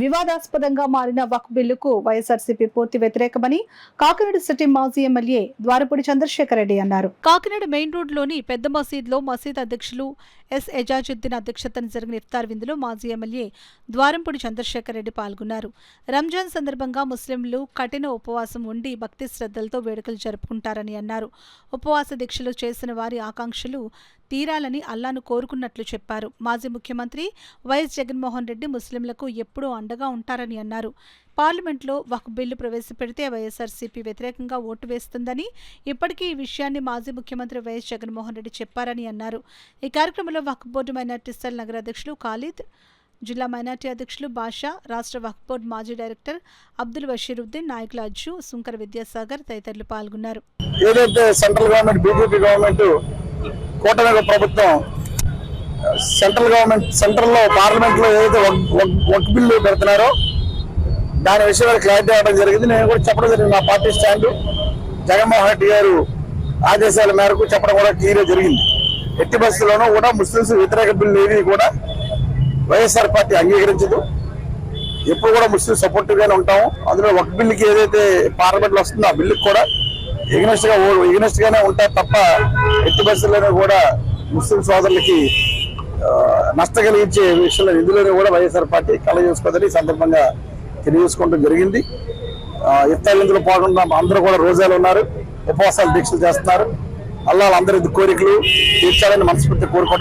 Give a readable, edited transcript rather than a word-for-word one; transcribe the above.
వివాదాస్పదంగా మారిన వక్ఫ్ బిల్లుకు వైఎస్ఆర్సీపీ పూర్తి వ్యతిరేకమని కాకినాడ సిటీ మాజీ ఎమ్మెల్యే ద్వారపూడి చంద్రశేఖర్ రెడ్డి అన్నారు. కాకినాడ మెయిన్ రోడ్లోని పెద్ద మసీద్లో మసీద్ అధ్యక్షులు ఎస్ ఎజాజుద్దీన్ అధ్యక్షతన జరిగిన ఇఫ్తార్ విందులో మాజీ ఎమ్మెల్యే ద్వారంపూడి చంద్రశేఖర్ రెడ్డి పాల్గొన్నారు. రంజాన్ సందర్భంగా ముస్లింలు కఠిన ఉపవాసం ఉండి భక్తి శ్రద్ధలతో వేడుకలు జరుపుకుంటారని అన్నారు. ఉపవాస దీక్షలు చేసిన వారి ఆకాంక్షలు తీరాలని అల్లాను కోరుకున్నట్లు చెప్పారు. మాజీ ముఖ్యమంత్రి వైఎస్ జగన్మోహన్ రెడ్డి ముస్లింలకు ఎప్పుడూ అండగా ఉంటారని అన్నారు. పార్లమెంట్లో వక్ఫ్ బిల్లు ప్రవేశపెడితే వైఎస్ఆర్సీపీ వ్యతిరేకంగా ఓటు వేస్తుందని, ఇప్పటికీ ఈ విషయాన్ని మాజీ ముఖ్యమంత్రి వైఎస్ జగన్మోహన్ రెడ్డి చెప్పారని అన్నారు. ఈ కార్యక్రమంలో వక్ఫ్ బోర్డు మైనార్టీ సెల్ నగర అధ్యక్షులు ఖాలిద్, జిల్లా మైనార్టీ అధ్యక్షులు బాషా, రాష్ట్ర వక్ఫ్ బోర్డు మాజీ డైరెక్టర్ అబ్దుల్ బషీరుద్దీన్, నాయకులు అజ్జు, సుంకర విద్యాసాగర్ తదితరులు పాల్గొన్నారు. ఏదైతే సెంట్రల్ గవర్నమెంట్ బీజేపీ గవర్నమెంట్ కూటమి ప్రభుత్వం సెంట్రల్లో పార్లమెంట్ లో ఏదైతే వక్ఫ్ బిల్లు పెడుతున్నారో దాని విషయంలో క్లారిటీ అవ్వడం జరిగింది. నేను కూడా చెప్పడం జరిగింది. నా పార్టీ స్టాండ్ జగన్మోహన్ రెడ్డి గారు ఆదేశాల మేరకు చెప్పడం కూడా క్లియర్ జరిగింది. ఎట్టి పరిస్థితుల్లోనూ కూడా ముస్లింస్ వ్యతిరేక బిల్లు ఏది కూడా వైఎస్ఆర్ పార్టీ అంగీకరించదు. ఎప్పుడు కూడా ముస్లిం సపోర్టివ్ గానే ఉంటాము. అందులో వక్ఫ్ బిల్లుకి ఏదైతే పార్లమెంట్ లో వస్తుందో ఆ బిల్లుకి కూడా ఎగ్నెస్ట్ గానే ఉంటారు తప్ప ఎట్టి పరిస్థితుల్లోనూ కూడా ముస్లిం సోదరులకి నష్టం కలిగించే విషయంలో ఇందులోనే కూడా వైఎస్ఆర్ పార్టీ కళ చేసుకోదని సందర్భంగా తెలియజేసుకోవడం జరిగింది. ఇఫ్తార్ విందులో పాల్గొన్న అందరూ కూడా రోజాలు ఉన్నారు, ఉపవాసాలు దీక్షలు చేస్తున్నారు. అల్లాహ్ అందరి కోరికలు తీర్చాలని మనస్ఫూర్తి కోరుకోవడం